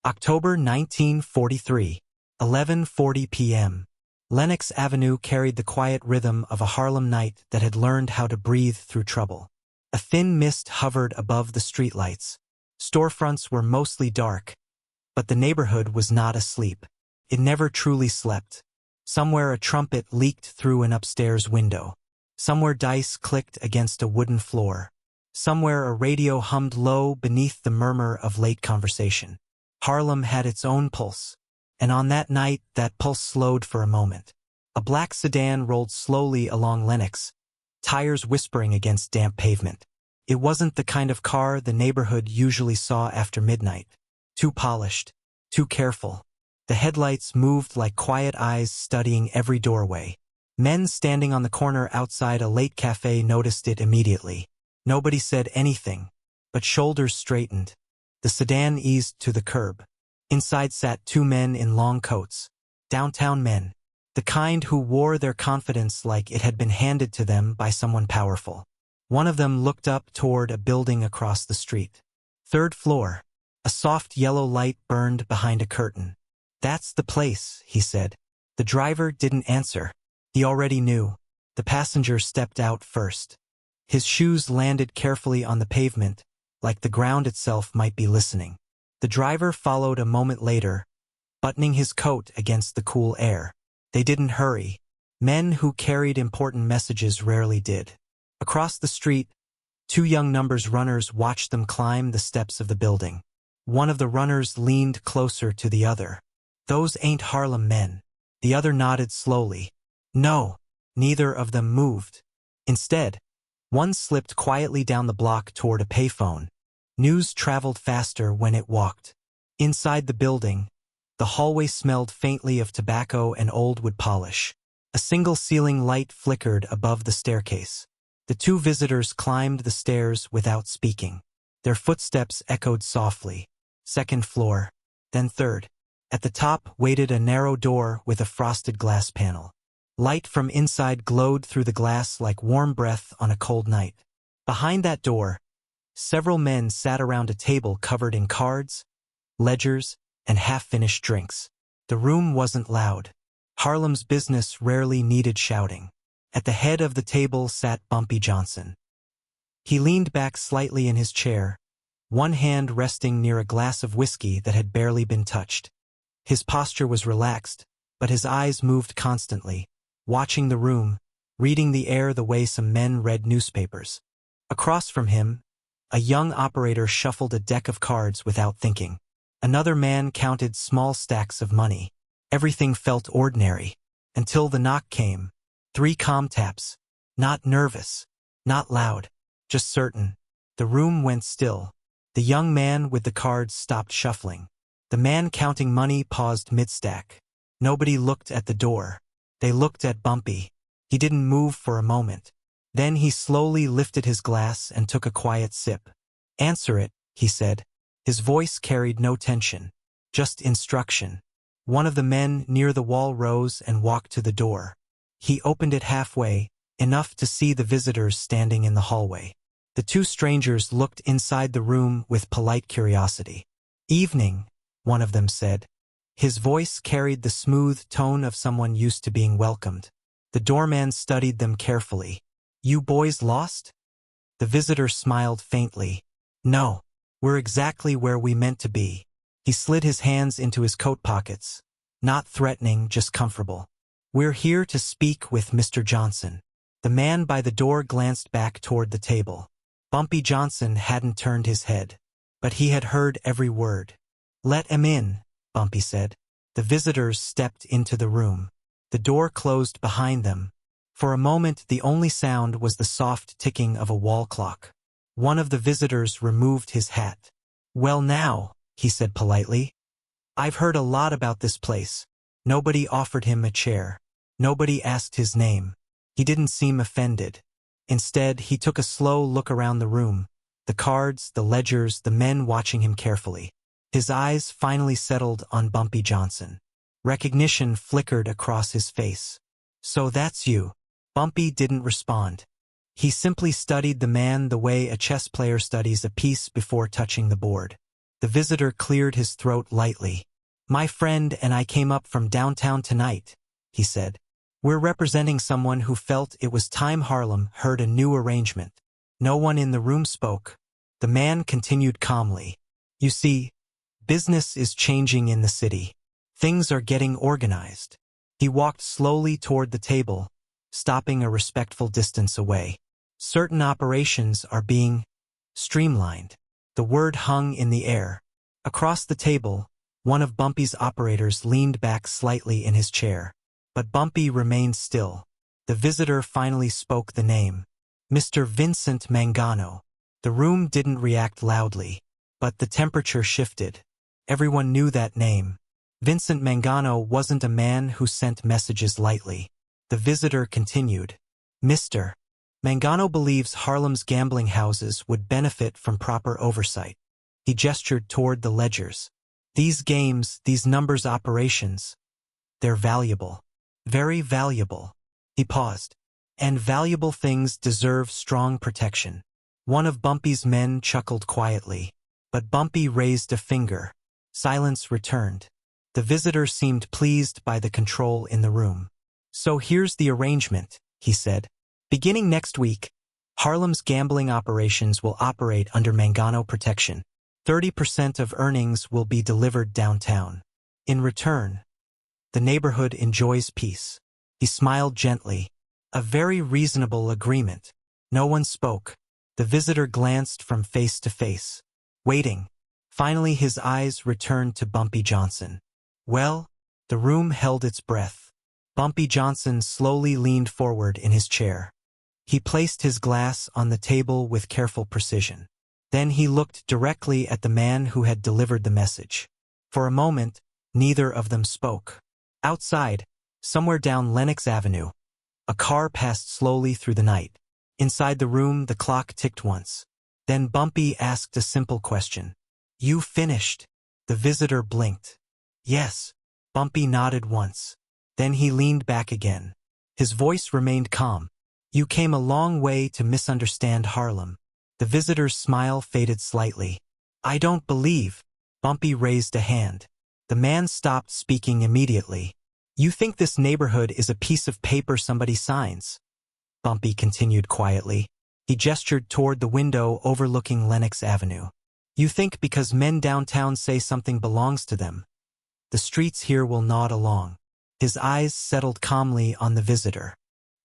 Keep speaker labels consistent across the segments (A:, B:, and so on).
A: October 1943, 11:40 p.m. Lenox Avenue carried the quiet rhythm of a Harlem night that had learned how to breathe through trouble. A thin mist hovered above the streetlights. Storefronts were mostly dark, but the neighborhood was not asleep. It never truly slept. Somewhere a trumpet leaked through an upstairs window. Somewhere dice clicked against a wooden floor. Somewhere a radio hummed low beneath the murmur of late conversation. Harlem had its own pulse, and on that night that pulse slowed for a moment. A black sedan rolled slowly along Lenox, tires whispering against damp pavement. It wasn't the kind of car the neighborhood usually saw after midnight. Too polished, too careful. The headlights moved like quiet eyes studying every doorway. Men standing on the corner outside a late cafe noticed it immediately. Nobody said anything, but shoulders straightened. The sedan eased to the curb. Inside sat two men in long coats. Downtown men. The kind who wore their confidence like it had been handed to them by someone powerful. One of them looked up toward a building across the street. Third floor. A soft yellow light burned behind a curtain. "That's the place," he said. The driver didn't answer. He already knew. The passenger stepped out first. His shoes landed carefully on the pavement, like the ground itself might be listening. The driver followed a moment later, buttoning his coat against the cool air. They didn't hurry. Men who carried important messages rarely did. Across the street, two young numbers runners watched them climb the steps of the building. One of the runners leaned closer to the other. "Those ain't Harlem men." The other nodded slowly. No, neither of them moved. Instead, one slipped quietly down the block toward a payphone. News traveled faster when it walked. Inside the building, the hallway smelled faintly of tobacco and old wood polish. A single ceiling light flickered above the staircase. The two visitors climbed the stairs without speaking. Their footsteps echoed softly. Second floor, then third. At the top waited a narrow door with a frosted glass panel. Light from inside glowed through the glass like warm breath on a cold night. Behind that door, several men sat around a table covered in cards, ledgers, and half-finished drinks. The room wasn't loud. Harlem's business rarely needed shouting. At the head of the table sat Bumpy Johnson. He leaned back slightly in his chair, one hand resting near a glass of whiskey that had barely been touched. His posture was relaxed, but his eyes moved constantly, watching the room, reading the air the way some men read newspapers. Across from him, a young operator shuffled a deck of cards without thinking. Another man counted small stacks of money. Everything felt ordinary, until the knock came. 3 calm taps. Not nervous, not loud, just certain. The room went still. The young man with the cards stopped shuffling. The man counting money paused mid-stack. Nobody looked at the door. They looked at Bumpy. He didn't move for a moment. Then he slowly lifted his glass and took a quiet sip. "Answer it," he said. His voice carried no tension, just instruction. One of the men near the wall rose and walked to the door. He opened it halfway, enough to see the visitors standing in the hallway. The two strangers looked inside the room with polite curiosity. "Evening," one of them said. His voice carried the smooth tone of someone used to being welcomed. The doorman studied them carefully. "You boys lost?" The visitor smiled faintly. "No, we're exactly where we meant to be." He slid his hands into his coat pockets. Not threatening, just comfortable. "We're here to speak with Mr. Johnson." The man by the door glanced back toward the table. Bumpy Johnson hadn't turned his head, but he had heard every word. "Let him in," Bumpy said. The visitors stepped into the room. The door closed behind them. For a moment, the only sound was the soft ticking of a wall clock. One of the visitors removed his hat. "Well now," he said politely. "I've heard a lot about this place." Nobody offered him a chair. Nobody asked his name. He didn't seem offended. Instead, he took a slow look around the room, the cards, the ledgers, the men watching him carefully. His eyes finally settled on Bumpy Johnson. Recognition flickered across his face. "So that's you." Bumpy didn't respond. He simply studied the man the way a chess player studies a piece before touching the board. The visitor cleared his throat lightly. "My friend and I came up from downtown tonight," he said. "We're representing someone who felt it was time Harlem heard a new arrangement." No one in the room spoke. The man continued calmly. "You see, business is changing in the city. Things are getting organized." He walked slowly toward the table, stopping a respectful distance away. "Certain operations are being streamlined." The word hung in the air. Across the table, one of Bumpy's operators leaned back slightly in his chair. But Bumpy remained still. The visitor finally spoke the name. "Mr. Vincent Mangano." The room didn't react loudly, but the temperature shifted. Everyone knew that name. Vincent Mangano wasn't a man who sent messages lightly. The visitor continued. "Mr. Mangano believes Harlem's gambling houses would benefit from proper oversight." He gestured toward the ledgers. "These games, these numbers operations, they're valuable. Very valuable." He paused. "And valuable things deserve strong protection." One of Bumpy's men chuckled quietly, but Bumpy raised a finger. Silence returned. The visitor seemed pleased by the control in the room. "So here's the arrangement," he said. "Beginning next week, Harlem's gambling operations will operate under Mangano protection. 30% of earnings will be delivered downtown. In return, the neighborhood enjoys peace." He smiled gently. "A very reasonable agreement." No one spoke. The visitor glanced from face to face, waiting. Finally his eyes returned to Bumpy Johnson. "Well?" The room held its breath. Bumpy Johnson slowly leaned forward in his chair. He placed his glass on the table with careful precision. Then he looked directly at the man who had delivered the message. For a moment, neither of them spoke. Outside, somewhere down Lenox Avenue, a car passed slowly through the night. Inside the room, the clock ticked once. Then Bumpy asked a simple question. "You finished?" The visitor blinked. "Yes." Bumpy nodded once. Then he leaned back again. His voice remained calm. "You came a long way to misunderstand Harlem." The visitor's smile faded slightly. "I don't believe." Bumpy raised a hand. The man stopped speaking immediately. "You think this neighborhood is a piece of paper somebody signs?" Bumpy continued quietly. He gestured toward the window overlooking Lenox Avenue. "You think because men downtown say something belongs to them, the streets here will nod along." His eyes settled calmly on the visitor.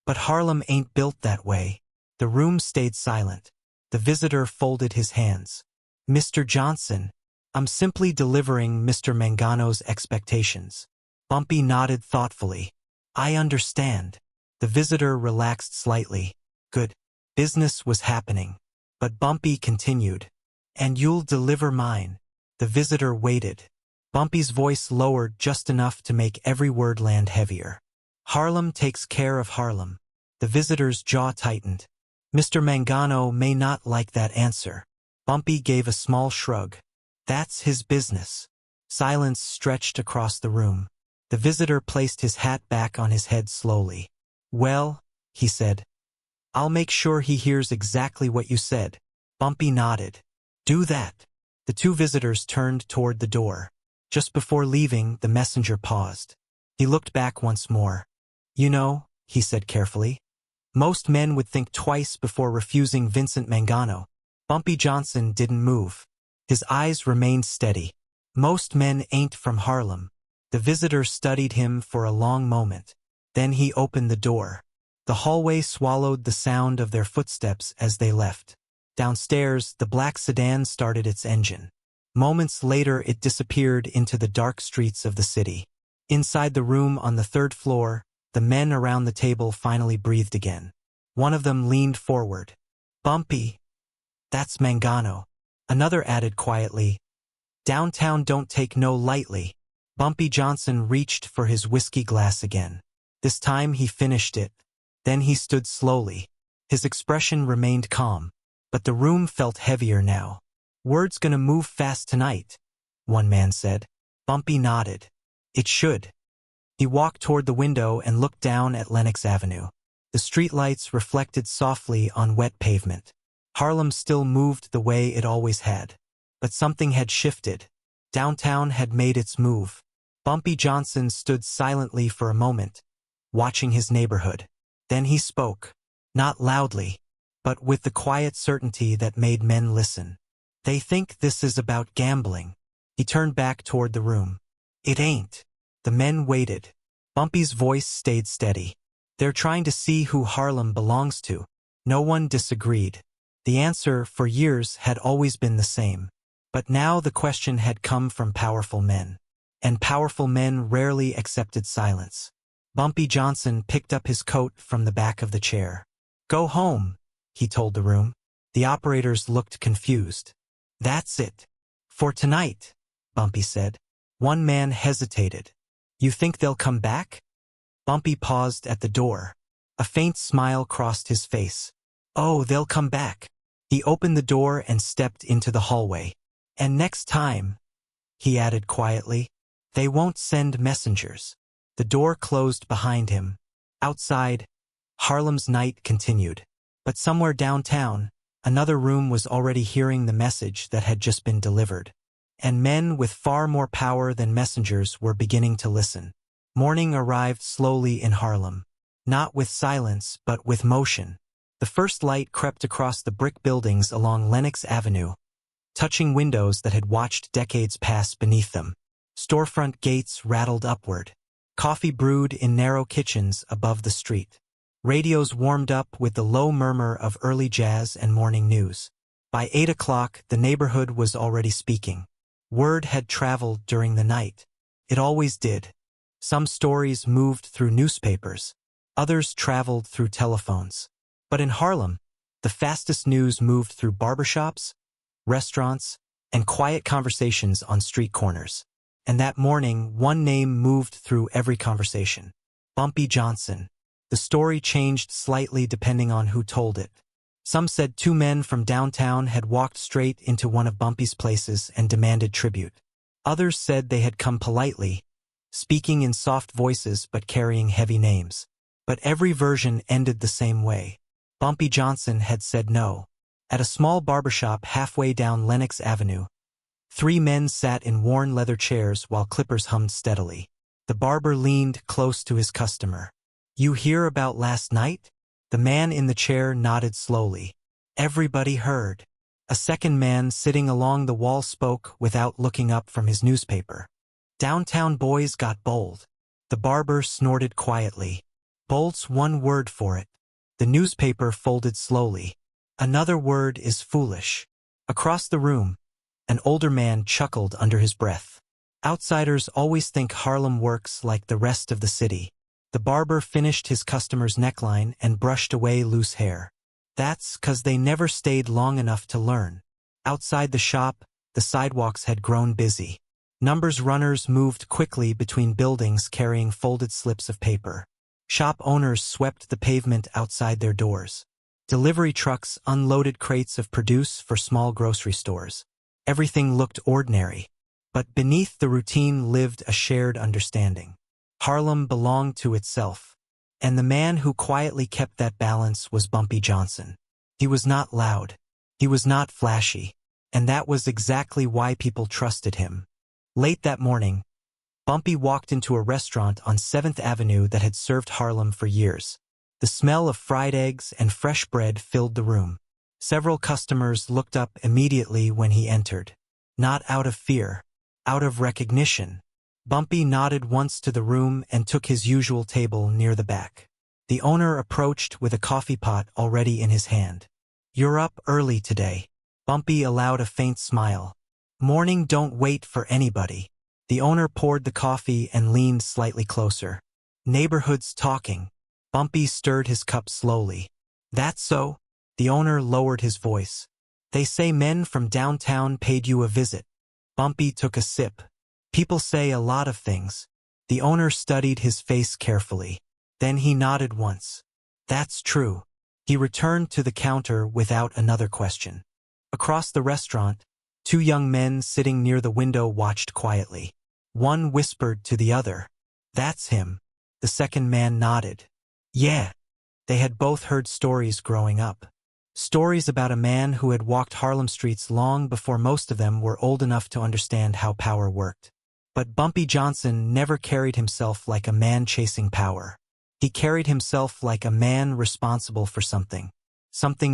A: "But Harlem ain't built that way." The room stayed silent. The visitor folded his hands. "Mr. Johnson, I'm simply delivering Mr. Mangano's expectations." Bumpy nodded thoughtfully. "I understand." The visitor relaxed slightly. Good. Business was happening. But Bumpy continued. "And you'll deliver mine." The visitor waited. Bumpy's voice lowered just enough to make every word land heavier. "Harlem takes care of Harlem." The visitor's jaw tightened. "Mr. Mangano may not like that answer." Bumpy gave a small shrug. "That's his business." Silence stretched across the room. The visitor placed his hat back on his head slowly. "Well," he said, "I'll make sure he hears exactly what you said." Bumpy nodded. "Do that." The two visitors turned toward the door. Just before leaving, the messenger paused. He looked back once more. "You know," he said carefully, "most men would think twice before refusing Vincent Mangano." Bumpy Johnson didn't move. His eyes remained steady. "Most men ain't from Harlem." The visitor studied him for a long moment. Then he opened the door. The hallway swallowed the sound of their footsteps as they left. Downstairs, the black sedan started its engine. Moments later, it disappeared into the dark streets of the city. Inside the room on the third floor, the men around the table finally breathed again. One of them leaned forward. "Bumpy, that's Mangano." Another added quietly, "Downtown don't take no lightly." Bumpy Johnson reached for his whiskey glass again. This time he finished it. Then he stood slowly. His expression remained calm, but the room felt heavier now. "Word's gonna move fast tonight," one man said. Bumpy nodded. "It should." He walked toward the window and looked down at Lenox Avenue. The streetlights reflected softly on wet pavement. Harlem still moved the way it always had. But something had shifted. Downtown had made its move. Bumpy Johnson stood silently for a moment, watching his neighborhood. Then he spoke, not loudly, but with the quiet certainty that made men listen. "They think this is about gambling." He turned back toward the room. "It ain't." The men waited. Bumpy's voice stayed steady. "They're trying to see who Harlem belongs to." No one disagreed. The answer, for years, had always been the same. But now the question had come from powerful men. And powerful men rarely accepted silence. Bumpy Johnson picked up his coat from the back of the chair. "Go home," he told the room. The operators looked confused. "That's it. For tonight," Bumpy said. One man hesitated. "You think they'll come back?" Bumpy paused at the door. A faint smile crossed his face. "Oh, they'll come back." He opened the door and stepped into the hallway. "And next time," he added quietly, "they won't send messengers." The door closed behind him. Outside, Harlem's night continued. But somewhere downtown, another room was already hearing the message that had just been delivered. And men with far more power than messengers were beginning to listen. Morning arrived slowly in Harlem. Not with silence, but with motion. The first light crept across the brick buildings along Lenox Avenue, touching windows that had watched decades pass beneath them. Storefront gates rattled upward. Coffee brewed in narrow kitchens above the street. Radios warmed up with the low murmur of early jazz and morning news. By 8 o'clock, the neighborhood was already speaking. Word had traveled during the night. It always did. Some stories moved through newspapers. Others traveled through telephones. But in Harlem, the fastest news moved through barbershops, restaurants, and quiet conversations on street corners. And that morning, one name moved through every conversation. Bumpy Johnson. The story changed slightly depending on who told it. Some said two men from downtown had walked straight into one of Bumpy's places and demanded tribute. Others said they had come politely, speaking in soft voices but carrying heavy names. But every version ended the same way. Bumpy Johnson had said no. At a small barbershop halfway down Lenox Avenue, 3 men sat in worn leather chairs while clippers hummed steadily. The barber leaned close to his customer. "You hear about last night?" The man in the chair nodded slowly. Everybody heard. A second man sitting along the wall spoke without looking up from his newspaper. "Downtown boys got bold." The barber snorted quietly. "Bold's one word for it." The newspaper folded slowly. "Another word is foolish." Across the room, an older man chuckled under his breath. "Outsiders always think Harlem works like the rest of the city." The barber finished his customer's neckline and brushed away loose hair. "That's 'cause they never stayed long enough to learn." Outside the shop, the sidewalks had grown busy. Numbers runners moved quickly between buildings carrying folded slips of paper. Shop owners swept the pavement outside their doors. Delivery trucks unloaded crates of produce for small grocery stores. Everything looked ordinary, but beneath the routine lived a shared understanding. Harlem belonged to itself, and the man who quietly kept that balance was Bumpy Johnson. He was not loud. He was not flashy, and that was exactly why people trusted him. Late that morning, Bumpy walked into a restaurant on 7th Avenue that had served Harlem for years. The smell of fried eggs and fresh bread filled the room. Several customers looked up immediately when he entered. Not out of fear, out of recognition. Bumpy nodded once to the room and took his usual table near the back. The owner approached with a coffee pot already in his hand. "You're up early today." Bumpy allowed a faint smile. "Morning don't wait for anybody." The owner poured the coffee and leaned slightly closer. "Neighborhood's talking." Bumpy stirred his cup slowly. "That's so?" The owner lowered his voice. "They say men from downtown paid you a visit." Bumpy took a sip. "People say a lot of things." The owner studied his face carefully. Then he nodded once. "That's true." He returned to the counter without another question. Across the restaurant, 2 young men sitting near the window watched quietly. One whispered to the other, "That's him." The second man nodded. Yeah. They had both heard stories growing up. Stories about a man who had walked Harlem streets long before most of them were old enough to understand how power worked. But Bumpy Johnson never carried himself like a man chasing power. He carried himself like a man responsible for something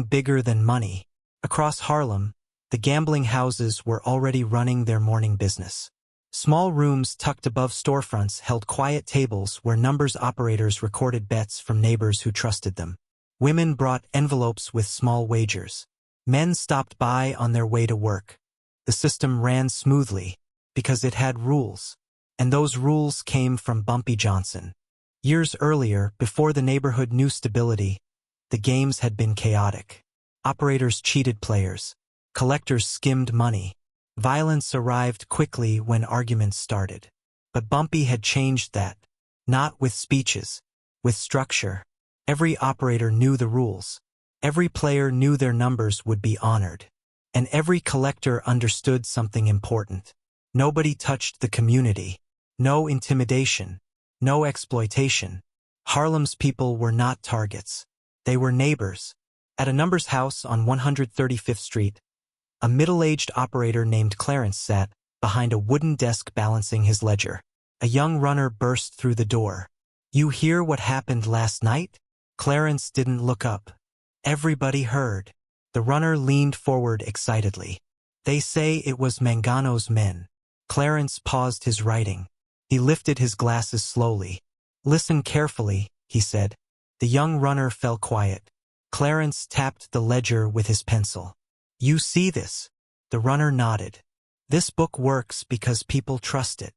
A: bigger than money. Across Harlem, the gambling houses were already running their morning business. Small rooms tucked above storefronts held quiet tables where numbers operators recorded bets from neighbors who trusted them. Women brought envelopes with small wagers. Men stopped by on their way to work. The system ran smoothly because it had rules, and those rules came from Bumpy Johnson. Years earlier, before the neighborhood knew stability, the games had been chaotic. Operators cheated players. Collectors skimmed money. Violence arrived quickly when arguments started. But Bumpy had changed that. Not with speeches, with structure. Every operator knew the rules. Every player knew their numbers would be honored. And every collector understood something important. Nobody touched the community. No intimidation. No exploitation. Harlem's people were not targets. They were neighbors. At a numbers house on 135th Street, a middle-aged operator named Clarence sat behind a wooden desk balancing his ledger. A young runner burst through the door. "You hear what happened last night?" Clarence didn't look up. Everybody heard. The runner leaned forward excitedly. "They say it was Mangano's men." Clarence paused his writing. He lifted his glasses slowly. "Listen carefully," he said. The young runner fell quiet. Clarence tapped the ledger with his pencil. "You see this?" The runner nodded. "This book works because people trust it."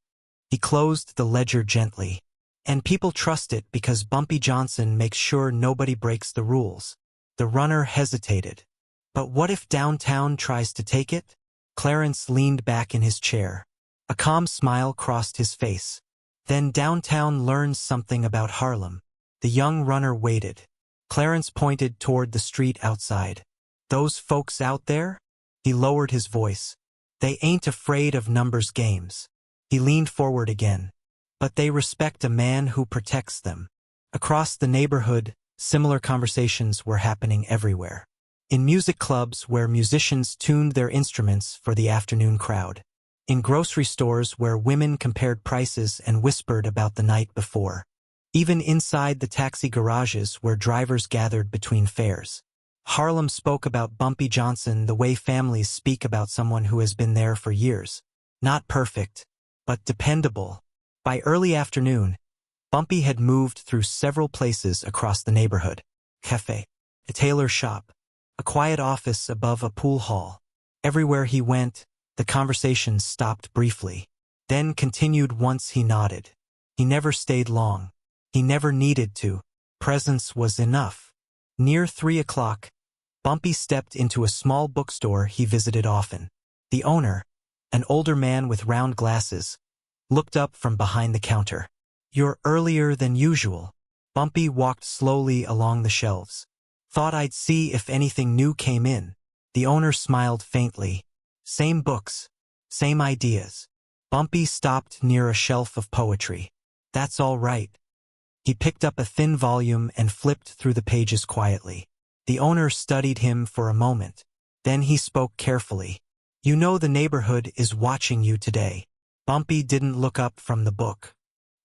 A: He closed the ledger gently. "And people trust it because Bumpy Johnson makes sure nobody breaks the rules." The runner hesitated. "But what if downtown tries to take it?" Clarence leaned back in his chair. A calm smile crossed his face. "Then downtown learns something about Harlem." The young runner waited. Clarence pointed toward the street outside. "Those folks out there?" He lowered his voice. "They ain't afraid of numbers games." He leaned forward again. "But they respect a man who protects them." Across the neighborhood, similar conversations were happening everywhere. In music clubs where musicians tuned their instruments for the afternoon crowd. In grocery stores where women compared prices and whispered about the night before. Even inside the taxi garages where drivers gathered between fares. Harlem spoke about Bumpy Johnson the way families speak about someone who has been there for years. Not perfect, but dependable. By early afternoon, Bumpy had moved through several places across the neighborhood. Cafe, a tailor shop, a quiet office above a pool hall. Everywhere he went, the conversation stopped briefly, then continued once he nodded. He never stayed long. He never needed to. Presence was enough. Near 3 o'clock, Bumpy stepped into a small bookstore he visited often. The owner, an older man with round glasses, looked up from behind the counter. "You're earlier than usual." Bumpy walked slowly along the shelves. "Thought I'd see if anything new came in." The owner smiled faintly. "Same books, same ideas." Bumpy stopped near a shelf of poetry. "That's all right." He picked up a thin volume and flipped through the pages quietly. The owner studied him for a moment. Then he spoke carefully. "You know the neighborhood is watching you today." Bumpy didn't look up from the book.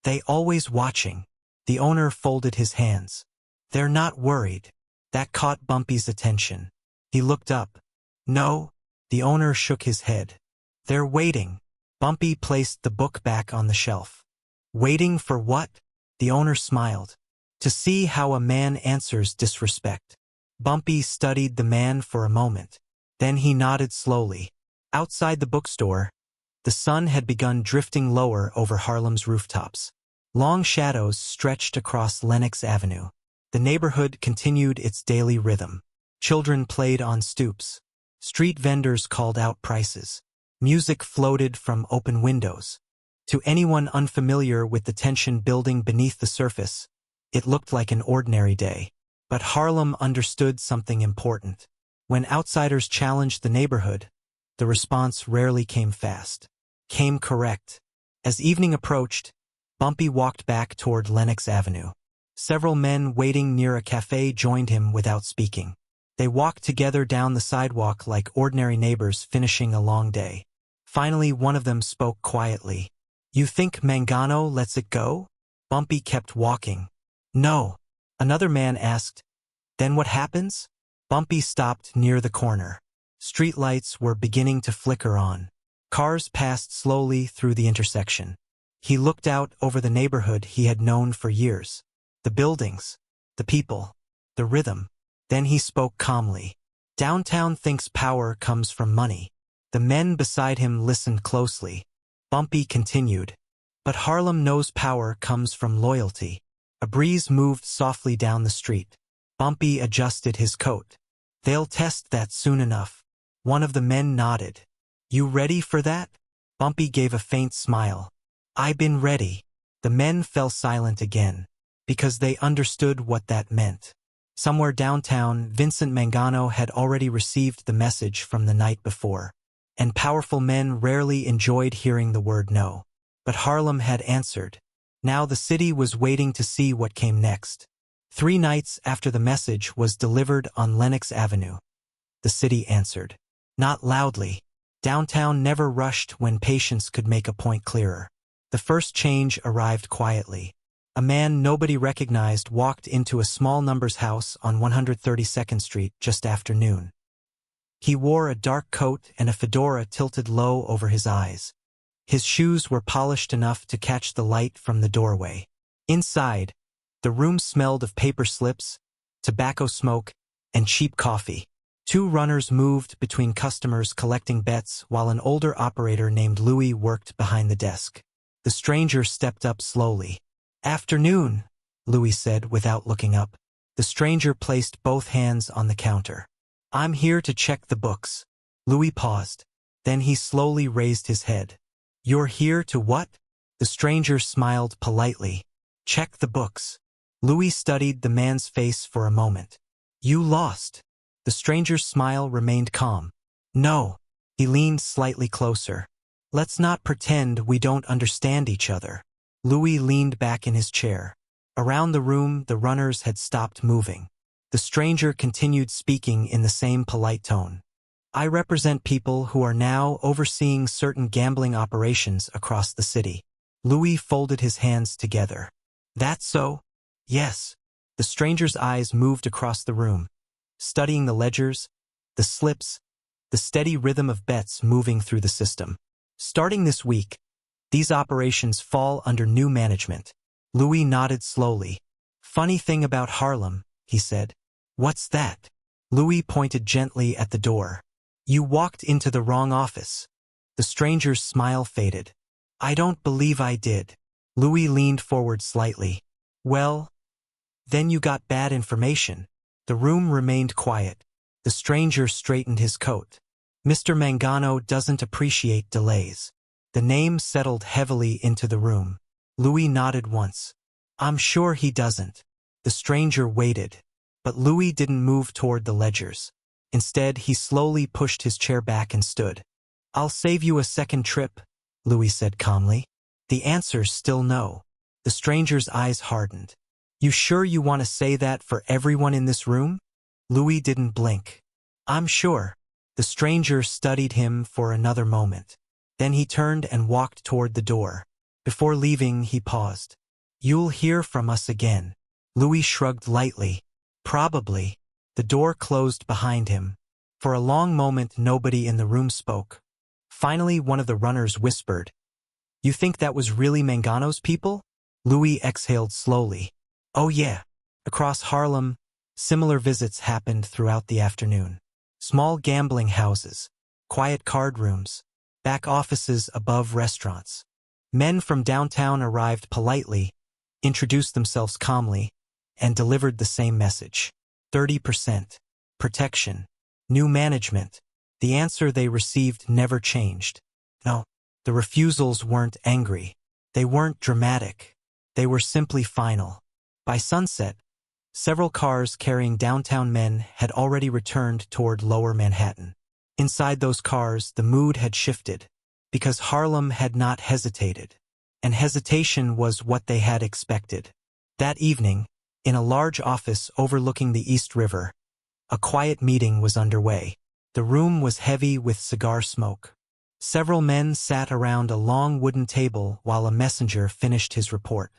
A: "They always watching." The owner folded his hands. "They're not worried." That caught Bumpy's attention. He looked up. "No." The owner shook his head. "They're waiting." Bumpy placed the book back on the shelf. "Waiting for what?" The owner smiled. "To see how a man answers disrespect." Bumpy studied the man for a moment. Then he nodded slowly. Outside the bookstore, the sun had begun drifting lower over Harlem's rooftops. Long shadows stretched across Lenox Avenue. The neighborhood continued its daily rhythm. Children played on stoops. Street vendors called out prices. Music floated from open windows. To anyone unfamiliar with the tension building beneath the surface, it looked like an ordinary day. But Harlem understood something important. When outsiders challenged the neighborhood, the response rarely came fast. Came correct. As evening approached, Bumpy walked back toward Lenox Avenue. Several men waiting near a cafe joined him without speaking. They walked together down the sidewalk like ordinary neighbors finishing a long day. Finally, one of them spoke quietly. "You think Mangano lets it go?" Bumpy kept walking. "No." Another man asked, "Then what happens?" Bumpy stopped near the corner. Streetlights were beginning to flicker on. Cars passed slowly through the intersection. He looked out over the neighborhood he had known for years. The buildings, the people, the rhythm. Then he spoke calmly. "Downtown thinks power comes from money." The men beside him listened closely. Bumpy continued, "But Harlem knows power comes from loyalty." A breeze moved softly down the street. Bumpy adjusted his coat. "They'll test that soon enough." One of the men nodded. "You ready for that?" Bumpy gave a faint smile. "I been ready." The men fell silent again, because they understood what that meant. Somewhere downtown, Vincent Mangano had already received the message from the night before. And powerful men rarely enjoyed hearing the word no. But Harlem had answered. Now the city was waiting to see what came next. 3 nights after the message was delivered on Lenox Avenue, the city answered. Not loudly. Downtown never rushed when patience could make a point clearer. The first change arrived quietly. A man nobody recognized walked into a small numbers house on 132nd Street just after noon. He wore a dark coat and a fedora tilted low over his eyes. His shoes were polished enough to catch the light from the doorway. Inside, the room smelled of paper slips, tobacco smoke, and cheap coffee. 2 runners moved between customers collecting bets while an older operator named Louis worked behind the desk. The stranger stepped up slowly. "Afternoon," Louis said without looking up. The stranger placed both hands on the counter. "I'm here to check the books." Louis paused. Then he slowly raised his head. "You're here to what?" The stranger smiled politely. "Check the books." Louis studied the man's face for a moment. "You lost." The stranger's smile remained calm. "No." He leaned slightly closer. "Let's not pretend we don't understand each other." Louis leaned back in his chair. Around the room, the runners had stopped moving. The stranger continued speaking in the same polite tone. "I represent people who are now overseeing certain gambling operations across the city." Louis folded his hands together. "That so?" "Yes." The stranger's eyes moved across the room, studying the ledgers, the slips, the steady rhythm of bets moving through the system. "Starting this week, these operations fall under new management." Louis nodded slowly. "Funny thing about Harlem," he said. "What's that?" Louis pointed gently at the door. "You walked into the wrong office." The stranger's smile faded. "I don't believe I did." Louis leaned forward slightly. "Well, then you got bad information." The room remained quiet. The stranger straightened his coat. "Mr. Mangano doesn't appreciate delays." The name settled heavily into the room. Louis nodded once. "I'm sure he doesn't." The stranger waited, but Louis didn't move toward the ledgers. Instead, he slowly pushed his chair back and stood. "I'll save you a second trip," Louis said calmly. The answer's still no. The stranger's eyes hardened. "You sure you want to say that for everyone in this room?" Louis didn't blink. "I'm sure." The stranger studied him for another moment. Then he turned and walked toward the door. Before leaving, he paused. "You'll hear from us again." Louis shrugged lightly. "Probably." The door closed behind him. For a long moment, nobody in the room spoke. Finally, one of the runners whispered, "You think that was really Mangano's people?" Louis exhaled slowly. "Oh yeah." Across Harlem, similar visits happened throughout the afternoon. Small gambling houses, quiet card rooms, back offices above restaurants. Men from downtown arrived politely, introduced themselves calmly, and delivered the same message. 30%. Protection. New management. The answer they received never changed. No, the refusals weren't angry. They weren't dramatic. They were simply final. By sunset, several cars carrying downtown men had already returned toward Lower Manhattan. Inside those cars, the mood had shifted, because Harlem had not hesitated, and hesitation was what they had expected. That evening, in a large office overlooking the East River, A quiet meeting was underway. The room was heavy with cigar smoke. Several men sat around a long wooden table while a messenger finished his report.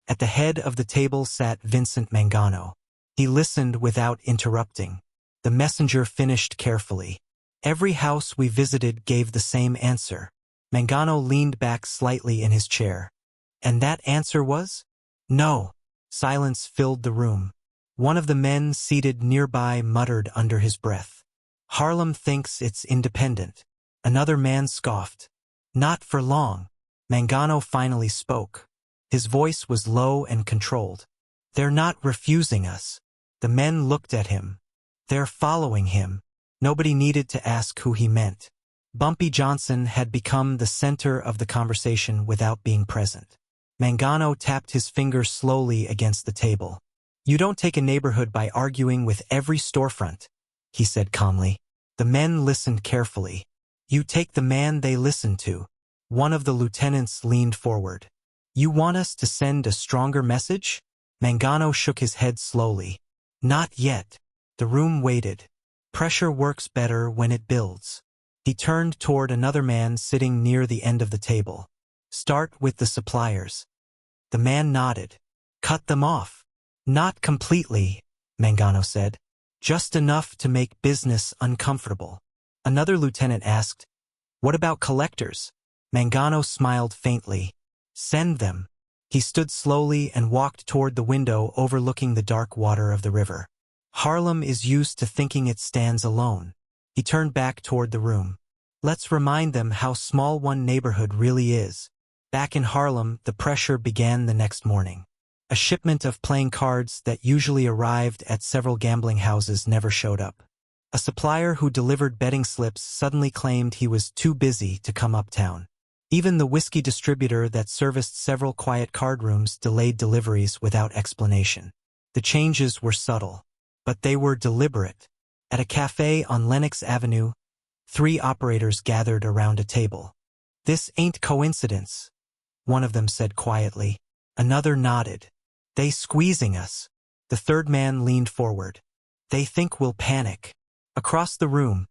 A: At the head of the table sat Vincent Mangano. He listened without interrupting. The messenger finished carefully. Every house we visited gave the same answer. Mangano leaned back slightly in his chair. And that answer was? No. Silence filled the room. One of the men seated nearby muttered under his breath. Harlem thinks it's independent. Another man scoffed. Not for long. Mangano finally spoke. His voice was low and controlled. They're not refusing us. The men looked at him. They're following him. Nobody needed to ask who he meant. Bumpy Johnson had become the center of the conversation without being present. Mangano tapped his finger slowly against the table. You don't take a neighborhood by arguing with every storefront, he said calmly. The men listened carefully. You take the man they listen to. One of the lieutenants leaned forward. You want us to send a stronger message? Mangano shook his head slowly. Not yet. The room waited. Pressure works better when it builds. He turned toward another man sitting near the end of the table. Start with the suppliers. The man nodded. Cut them off. Not completely, Mangano said. Just enough to make business uncomfortable. Another lieutenant asked, what about collectors? Mangano smiled faintly. Send them. He stood slowly and walked toward the window overlooking the dark water of the river. Harlem is used to thinking it stands alone. He turned back toward the room. Let's remind them how small one neighborhood really is. Back in Harlem, the pressure began the next morning. A shipment of playing cards that usually arrived at several gambling houses never showed up. A supplier who delivered betting slips suddenly claimed he was too busy to come uptown. Even the whiskey distributor that serviced several quiet card rooms delayed deliveries without explanation. The changes were subtle, but they were deliberate. At a cafe on Lenox Avenue, 3 operators gathered around a table. This ain't coincidence, one of them said quietly. Another nodded. They squeezing us. The third man leaned forward. They think we'll panic. Across the room,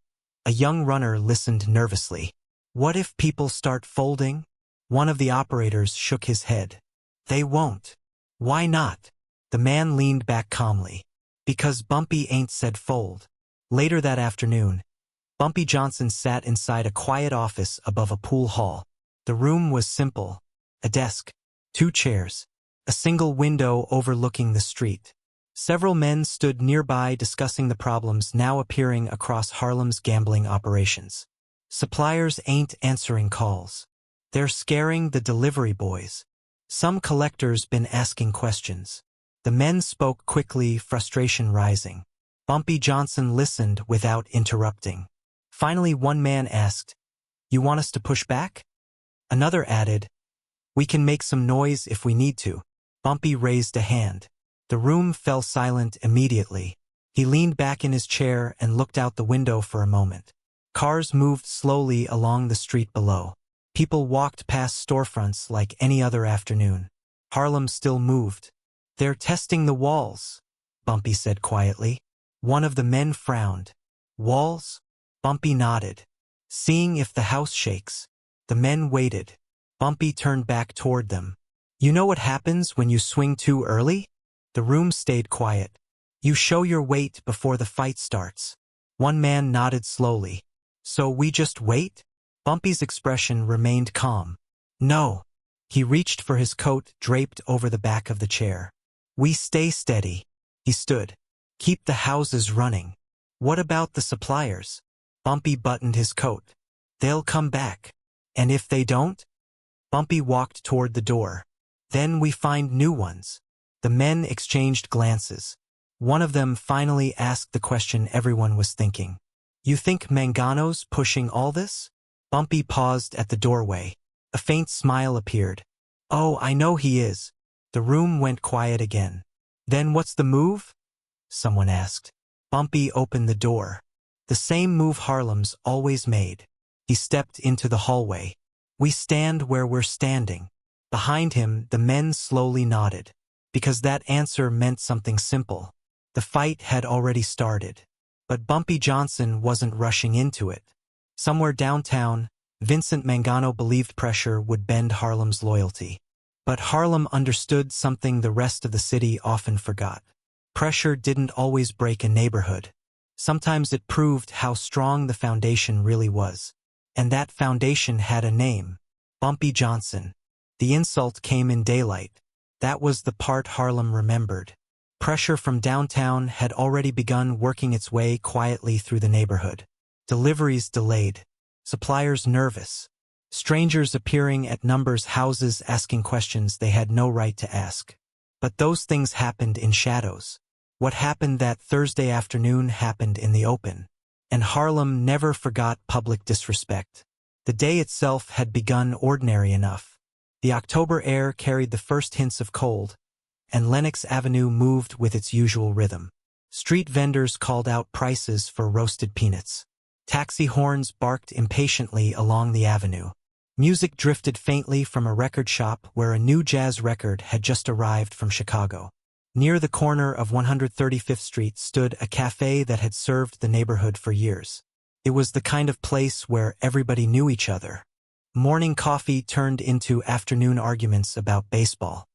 A: a young runner listened nervously. What if people start folding? One of the operators shook his head. They won't. Why not? The man leaned back calmly. Because Bumpy ain't said fold. Later that afternoon, Bumpy Johnson sat inside a quiet office above a pool hall. The room was simple. A desk, 2 chairs, a single window overlooking the street. Several men stood nearby discussing the problems now appearing across Harlem's gambling operations. Suppliers ain't answering calls. They're scaring the delivery boys. Some collectors been asking questions. The men spoke quickly, frustration rising. Bumpy Johnson listened without interrupting. Finally, one man asked, You want us to push back? Another added, We can make some noise if we need to. Bumpy raised a hand. The room fell silent immediately. He leaned back in his chair and looked out the window for a moment. Cars moved slowly along the street below. People walked past storefronts like any other afternoon. Harlem still moved. They're testing the walls, Bumpy said quietly. One of the men frowned. Walls? Bumpy nodded. Seeing if the house shakes. The men waited. Bumpy turned back toward them. You know what happens when you swing too early? The room stayed quiet. You show your weight before the fight starts. One man nodded slowly. So we just wait? Bumpy's expression remained calm. No. He reached for his coat draped over the back of the chair. We stay steady. He stood. Keep the houses running. What about the suppliers? Bumpy buttoned his coat. They'll come back. And if they don't? Bumpy walked toward the door. Then we find new ones. The men exchanged glances. One of them finally asked the question everyone was thinking. You think Mangano's pushing all this? Bumpy paused at the doorway. A faint smile appeared. Oh, I know he is. The room went quiet again. Then what's the move? Someone asked. Bumpy opened the door. The same move Harlem's always made. He stepped into the hallway. We stand where we're standing. Behind him, the men slowly nodded. Because that answer meant something simple. The fight had already started. But Bumpy Johnson wasn't rushing into it. Somewhere downtown, Vincent Mangano believed pressure would bend Harlem's loyalty. But Harlem understood something the rest of the city often forgot. Pressure didn't always break a neighborhood. Sometimes it proved how strong the foundation really was. And that foundation had a name: Bumpy Johnson. The insult came in daylight. That was the part Harlem remembered. Pressure from downtown had already begun working its way quietly through the neighborhood. Deliveries delayed. Suppliers nervous. Strangers appearing at numbers' houses asking questions they had no right to ask. But those things happened in shadows. What happened that Thursday afternoon happened in the open. And Harlem never forgot public disrespect. The day itself had begun ordinary enough. The October air carried the first hints of cold, and Lenox Avenue moved with its usual rhythm. Street vendors called out prices for roasted peanuts. Taxi horns barked impatiently along the avenue. Music drifted faintly from a record shop where a new jazz record had just arrived from Chicago. Near the corner of 135th Street stood a cafe that had served the neighborhood for years. It was the kind of place where everybody knew each other. Morning coffee turned into afternoon arguments about baseball.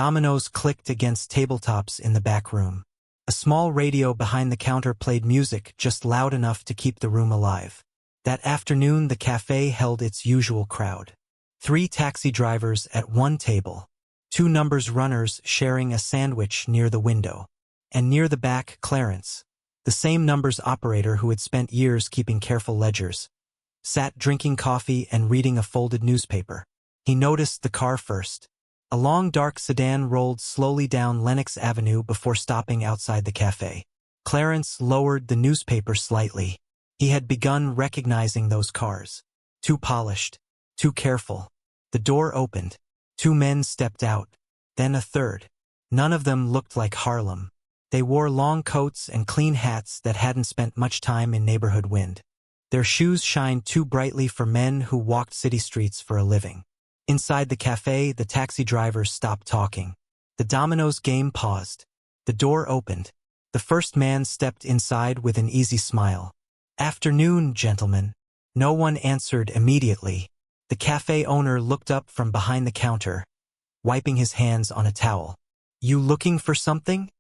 A: Dominoes clicked against tabletops in the back room. A small radio behind the counter played music just loud enough to keep the room alive. That afternoon the cafe held its usual crowd. 3 taxi drivers at one table. 2 numbers runners sharing a sandwich near the window. And near the back, Clarence, the same numbers operator who had spent years keeping careful ledgers, sat drinking coffee and reading a folded newspaper. He noticed the car first. A long dark sedan rolled slowly down Lenox Avenue before stopping outside the cafe. Clarence lowered the newspaper slightly. He had begun recognizing those cars. Too polished, too careful. The door opened. 2 men stepped out, then a third. None of them looked like Harlem. They wore long coats and clean hats that hadn't spent much time in neighborhood wind. Their shoes shined too brightly for men who walked city streets for a living. Inside the cafe, the taxi drivers stopped talking. The Domino's game paused. The door opened. The first man stepped inside with an easy smile. "Afternoon, gentlemen." No one answered immediately. The cafe owner looked up from behind the counter, wiping his hands on a towel. "You looking for something?"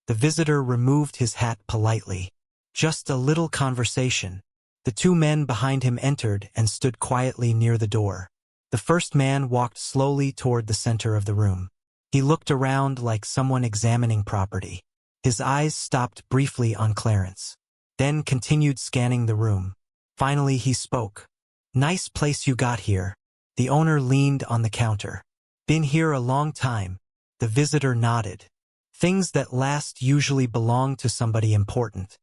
A: The visitor removed his hat politely. "Just a little conversation." The 2 men behind him entered and stood quietly near the door. The first man walked slowly toward the center of the room. He looked around like someone examining property. His eyes stopped briefly on Clarence, then continued scanning the room. Finally he spoke. "Nice place you got here." The owner leaned on the counter. "Been here a long time." The visitor nodded. "Things that last usually belong to somebody important."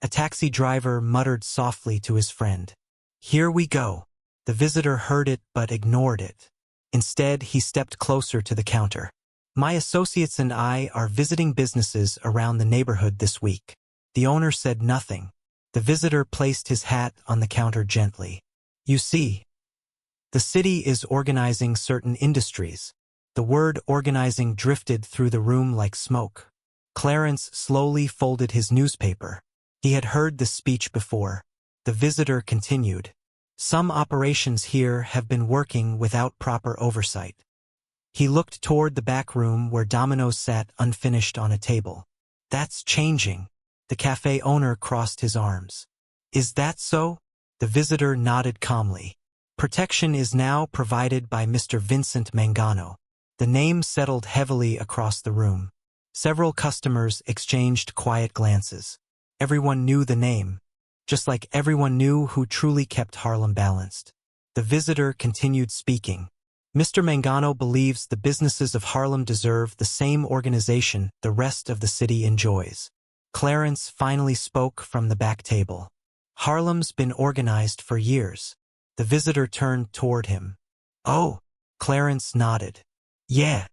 A: A taxi driver muttered softly to his friend. "Here we go." The visitor heard it but ignored it. Instead, he stepped closer to the counter. "My associates and I are visiting businesses around the neighborhood this week." The owner said nothing. The visitor placed his hat on the counter gently. "You see, the city is organizing certain industries." The word organizing drifted through the room like smoke. Clarence slowly folded his newspaper. He had heard this speech before. The visitor continued. "Some operations here have been working without proper oversight." He looked toward the back room where Domino's sat unfinished on a table. "That's changing." The cafe owner crossed his arms. "Is that so?" The visitor nodded calmly. "Protection is now provided by Mr. Vincent Mangano." The name settled heavily across the room. Several customers exchanged quiet glances. Everyone knew the name, just like everyone knew who truly kept Harlem balanced. The visitor continued speaking. "Mr. Mangano believes the businesses of Harlem deserve the same organization the rest of the city enjoys." Clarence finally spoke from the back table. "Harlem's been organized for years." The visitor turned toward him. "Oh." Clarence nodded. "Yeah."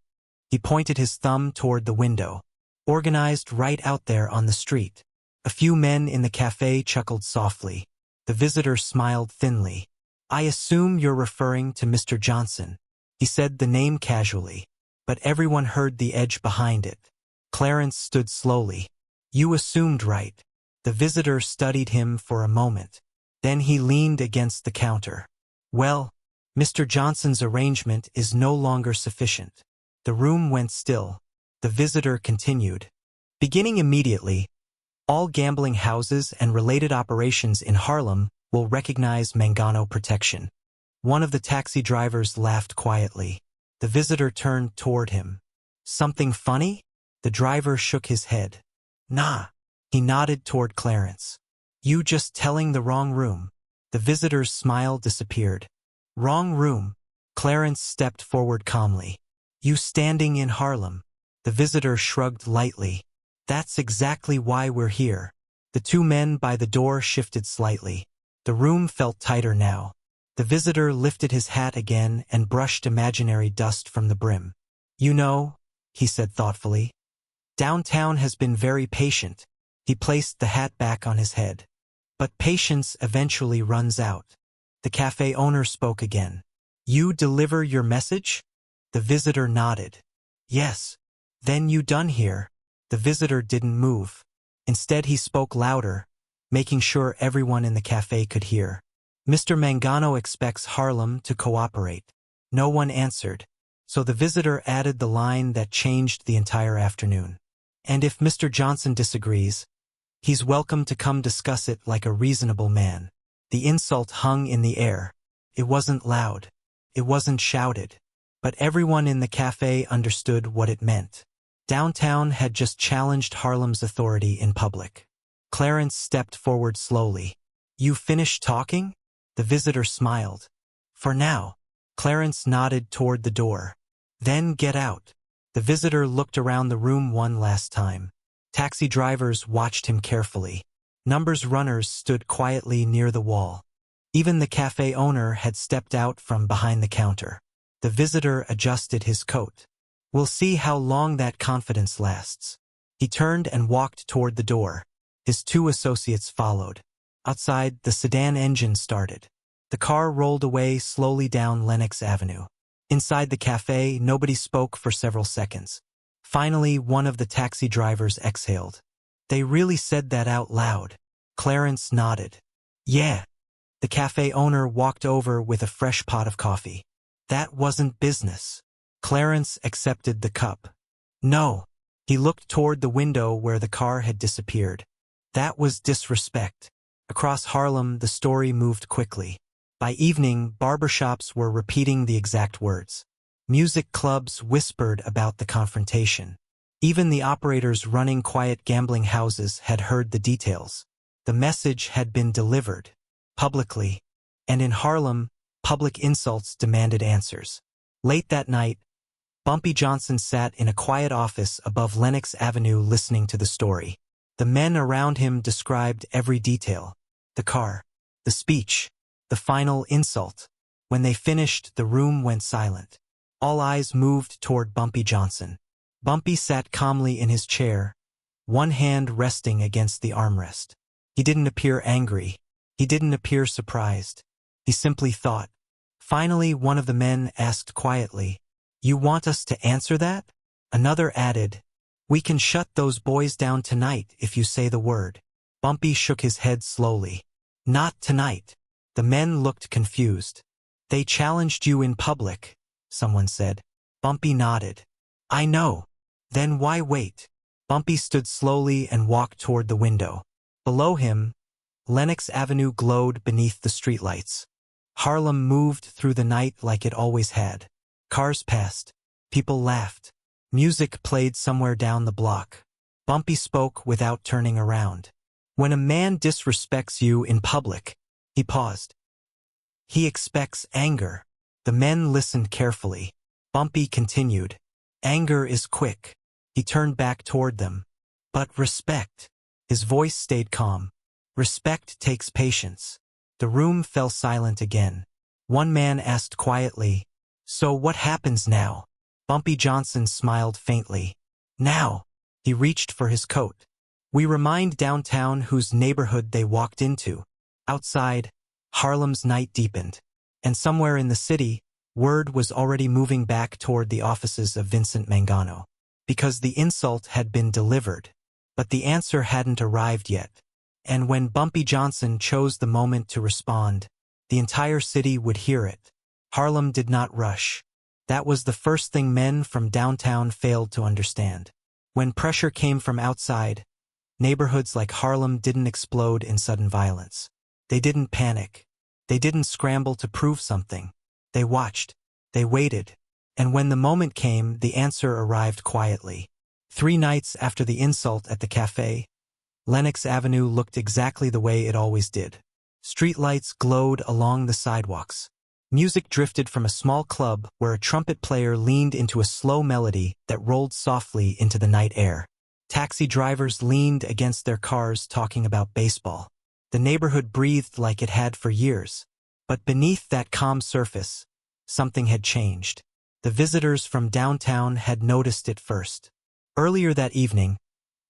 A: He pointed his thumb toward the window. "Organized right out there on the street." A few men in the cafe chuckled softly. The visitor smiled thinly. "I assume you're referring to Mr. Johnson." He said the name casually, but everyone heard the edge behind it. Clarence stood slowly. "You assumed right." The visitor studied him for a moment. Then he leaned against the counter. Well, Mr. Johnson's arrangement is no longer sufficient. The room went still. The visitor continued. Beginning immediately, all gambling houses and related operations in Harlem will recognize Mangano protection. One of the taxi drivers laughed quietly. The visitor turned toward him. Something funny? The driver shook his head. Nah. He nodded toward Clarence. You just telling the wrong room. The visitor's smile disappeared. Wrong room. Clarence stepped forward calmly. You standing in Harlem. The visitor shrugged lightly. That's exactly why we're here. The two men by the door shifted slightly. The room felt tighter now. The visitor lifted his hat again and brushed imaginary dust from the brim. You know, he said thoughtfully, downtown has been very patient. He placed the hat back on his head. But patience eventually runs out. The cafe owner spoke again. You deliver your message? The visitor nodded. Yes. Then you done here? The visitor didn't move. Instead he spoke louder, making sure everyone in the cafe could hear. Mr. Mangano expects Harlem to cooperate. No one answered, so the visitor added the line that changed the entire afternoon. And if Mr. Johnson disagrees, he's welcome to come discuss it like a reasonable man. The insult hung in the air. It wasn't loud. It wasn't shouted. But everyone in the cafe understood what it meant. Downtown had just challenged Harlem's authority in public. Clarence stepped forward slowly. You finished talking? The visitor smiled. For now. Clarence nodded toward the door. Then get out. The visitor looked around the room one last time. Taxi drivers watched him carefully. Numbers runners stood quietly near the wall. Even the cafe owner had stepped out from behind the counter. The visitor adjusted his coat. We'll see how long that confidence lasts. He turned and walked toward the door. His two associates followed. Outside, the sedan engine started. The car rolled away slowly down Lenox Avenue. Inside the cafe, nobody spoke for several seconds. Finally, one of the taxi drivers exhaled. They really said that out loud. Clarence nodded. Yeah. The cafe owner walked over with a fresh pot of coffee. That wasn't business. Clarence accepted the cup. No. He looked toward the window where the car had disappeared. That was disrespect. Across Harlem, the story moved quickly. By evening, barbershops were repeating the exact words. Music clubs whispered about the confrontation. Even the operators running quiet gambling houses had heard the details. The message had been delivered. Publicly. And in Harlem, public insults demanded answers. Late that night, Bumpy Johnson sat in a quiet office above Lenox Avenue listening to the story. The men around him described every detail. The car. The speech. The final insult. When they finished, the room went silent. All eyes moved toward Bumpy Johnson. Bumpy sat calmly in his chair, one hand resting against the armrest. He didn't appear angry. He didn't appear surprised. He simply thought. Finally, one of the men asked quietly, You want us to answer that? Another added, We can shut those boys down tonight if you say the word. Bumpy shook his head slowly. Not tonight. The men looked confused. They challenged you in public, someone said. Bumpy nodded. I know. Then why wait? Bumpy stood slowly and walked toward the window. Below him, Lenox Avenue glowed beneath the streetlights. Harlem moved through the night like it always had. Cars passed. People laughed. Music played somewhere down the block. Bumpy spoke without turning around. When a man disrespects you in public, he paused. He expects anger. The men listened carefully. Bumpy continued. Anger is quick. He turned back toward them. But respect. His voice stayed calm. Respect takes patience. The room fell silent again. One man asked quietly, So what happens now? Bumpy Johnson smiled faintly. Now. He reached for his coat. We remind downtown whose neighborhood they walked into. Outside, Harlem's night deepened. And somewhere in the city, word was already moving back toward the offices of Vincent Mangano. Because the insult had been delivered. But the answer hadn't arrived yet. And when Bumpy Johnson chose the moment to respond, the entire city would hear it. Harlem did not rush. That was the first thing men from downtown failed to understand. When pressure came from outside, neighborhoods like Harlem didn't explode in sudden violence. They didn't panic. They didn't scramble to prove something. They watched. They waited. And when the moment came, the answer arrived quietly. 3 nights after the insult at the cafe, Lenox Avenue looked exactly the way it always did. Streetlights glowed along the sidewalks. Music drifted from a small club where a trumpet player leaned into a slow melody that rolled softly into the night air. Taxi drivers leaned against their cars talking about baseball. The neighborhood breathed like it had for years. But beneath that calm surface, something had changed. The visitors from downtown had noticed it first. Earlier that evening,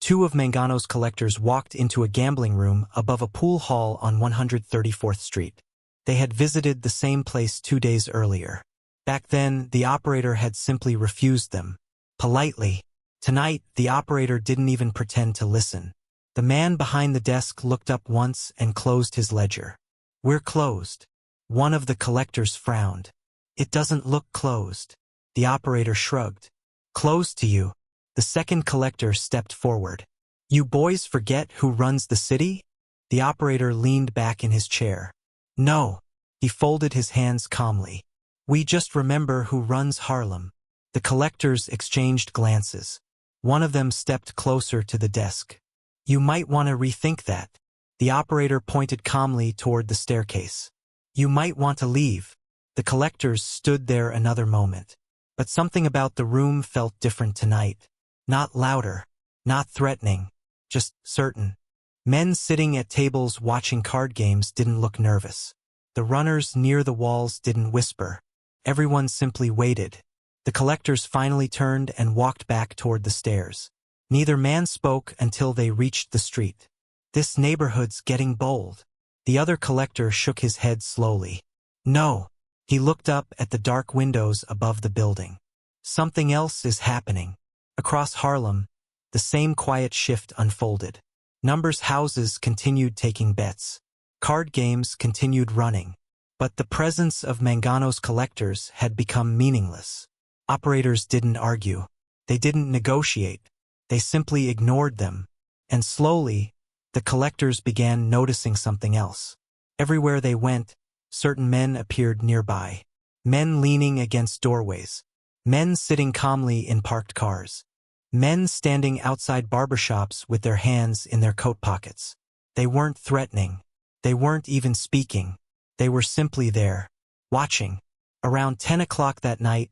A: 2 of Mangano's collectors walked into a gambling room above a pool hall on 134th Street. They had visited the same place 2 days earlier. Back then, the operator had simply refused them. Politely. Tonight, the operator didn't even pretend to listen. The man behind the desk looked up once and closed his ledger. "We're closed." One of the collectors frowned. "It doesn't look closed." The operator shrugged. "Closed to you." The second collector stepped forward. "You boys forget who runs the city?" The operator leaned back in his chair. "No." He folded his hands calmly. "We just remember who runs Harlem." The collectors exchanged glances. One of them stepped closer to the desk. "You might want to rethink that." The operator pointed calmly toward the staircase. "You might want to leave." The collectors stood there another moment. But something about the room felt different tonight. Not louder, not threatening, just certain. Men sitting at tables watching card games didn't look nervous. The runners near the walls didn't whisper. Everyone simply waited. The collectors finally turned and walked back toward the stairs. Neither man spoke until they reached the street. "This neighborhood's getting bold." The other collector shook his head slowly. "No." He looked up at the dark windows above the building. "Something else is happening." Across Harlem, the same quiet shift unfolded. Numbers houses continued taking bets. Card games continued running. But the presence of Mangano's collectors had become meaningless. Operators didn't argue. They didn't negotiate. They simply ignored them. And slowly, the collectors began noticing something else. Everywhere they went, certain men appeared nearby. Men leaning against doorways. Men sitting calmly in parked cars. Men standing outside barbershops with their hands in their coat pockets. They weren't threatening. They weren't even speaking. They were simply there, watching. Around 10 o'clock that night,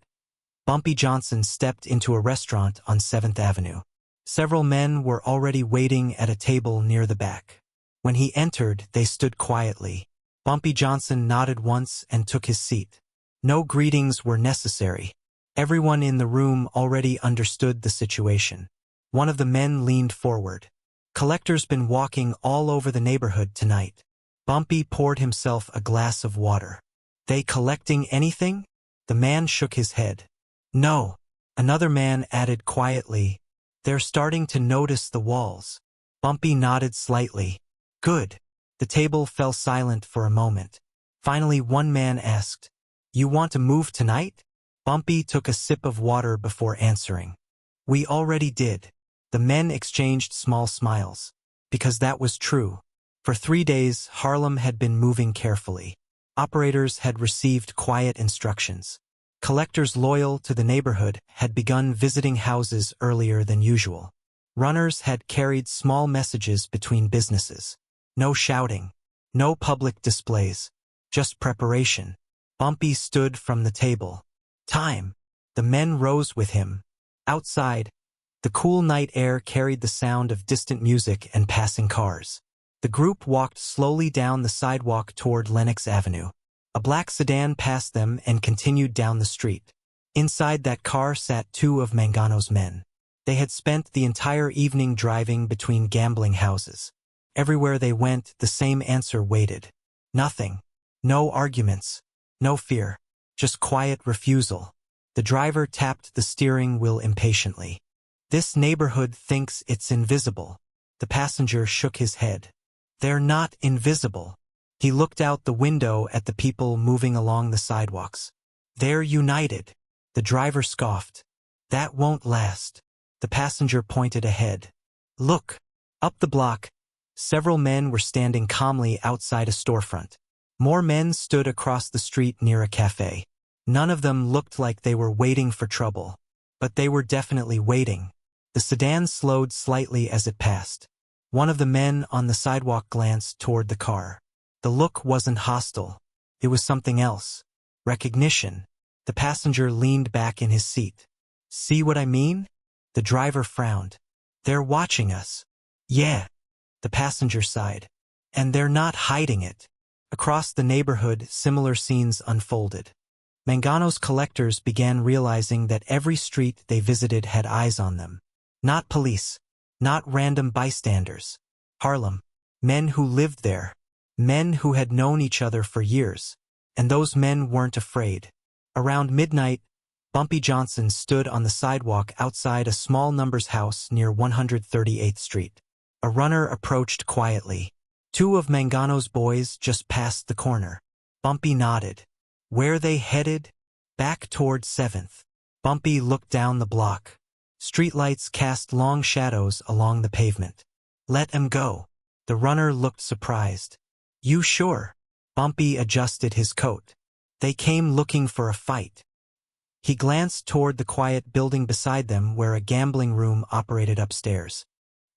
A: Bumpy Johnson stepped into a restaurant on 7th Avenue. Several men were already waiting at a table near the back. When he entered, they stood quietly. Bumpy Johnson nodded once and took his seat. No greetings were necessary. Everyone in the room already understood the situation. One of the men leaned forward. "Collector's been walking all over the neighborhood tonight." Bumpy poured himself a glass of water. "They collecting anything?" The man shook his head. "No." Another man added quietly, "They're starting to notice the walls." Bumpy nodded slightly. "Good." The table fell silent for a moment. Finally, one man asked, "You want to move tonight?" Bumpy took a sip of water before answering. "We already did." The men exchanged small smiles. Because that was true. For 3 days, Harlem had been moving carefully. Operators had received quiet instructions. Collectors loyal to the neighborhood had begun visiting houses earlier than usual. Runners had carried small messages between businesses. No shouting. No public displays. Just preparation. Bumpy stood from the table. "Time." The men rose with him. Outside, the cool night air carried the sound of distant music and passing cars. The group walked slowly down the sidewalk toward Lenox Avenue. A black sedan passed them and continued down the street. Inside that car sat 2 of Mangano's men. They had spent the entire evening driving between gambling houses. Everywhere they went, the same answer waited. Nothing. No arguments. No fear. Just quiet refusal. The driver tapped the steering wheel impatiently. "This neighborhood thinks it's invisible." The passenger shook his head. They're not invisible. He looked out the window at the people moving along the sidewalks. They're united. The driver scoffed. That won't last. The passenger pointed ahead. Look. Up the block. Several men were standing calmly outside a storefront. More men stood across the street near a cafe. None of them looked like they were waiting for trouble. But they were definitely waiting. The sedan slowed slightly as it passed. One of the men on the sidewalk glanced toward the car. The look wasn't hostile. It was something else. Recognition. The passenger leaned back in his seat. See what I mean? The driver frowned. They're watching us. Yeah. The passenger sighed. And they're not hiding it. Across the neighborhood, similar scenes unfolded. Mangano's collectors began realizing that every street they visited had eyes on them. Not police. Not random bystanders. Harlem. Men who lived there. Men who had known each other for years. And those men weren't afraid. Around midnight, Bumpy Johnson stood on the sidewalk outside a small numbers house near 138th Street. A runner approached quietly. Two of Mangano's boys just passed the corner. Bumpy nodded. Where they headed? Back toward 7th. Bumpy looked down the block. Streetlights cast long shadows along the pavement. Let 'em go. The runner looked surprised. You sure? Bumpy adjusted his coat. They came looking for a fight. He glanced toward the quiet building beside them where a gambling room operated upstairs.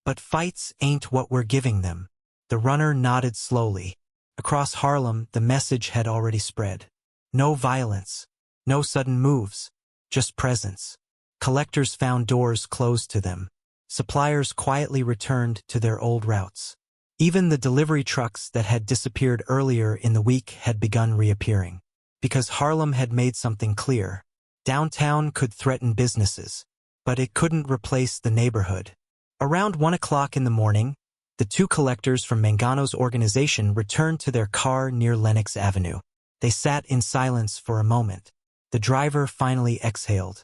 A: But fights ain't what we're giving them. The runner nodded slowly. Across Harlem, the message had already spread. No violence. No sudden moves. Just presence. Collectors found doors closed to them. Suppliers quietly returned to their old routes. Even the delivery trucks that had disappeared earlier in the week had begun reappearing. Because Harlem had made something clear. Downtown could threaten businesses, but it couldn't replace the neighborhood. Around 1 o'clock in the morning, the two collectors from Mangano's organization returned to their car near Lenox Avenue. They sat in silence for a moment. The driver finally exhaled.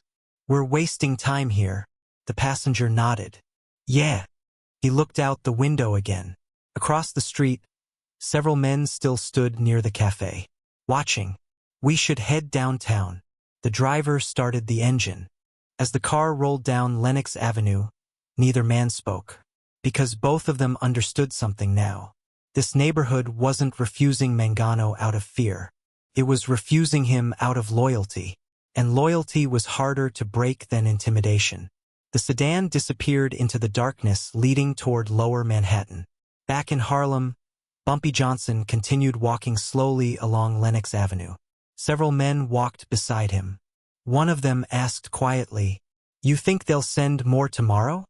A: We're wasting time here. The passenger nodded. Yeah. He looked out the window again. Across the street, several men still stood near the cafe, watching. We should head downtown. The driver started the engine. As the car rolled down Lenox Avenue, neither man spoke. Because both of them understood something now. This neighborhood wasn't refusing Mangano out of fear. It was refusing him out of loyalty. And loyalty was harder to break than intimidation. The sedan disappeared into the darkness leading toward Lower Manhattan. Back in Harlem, Bumpy Johnson continued walking slowly along Lenox Avenue. Several men walked beside him. One of them asked quietly, You think they'll send more tomorrow?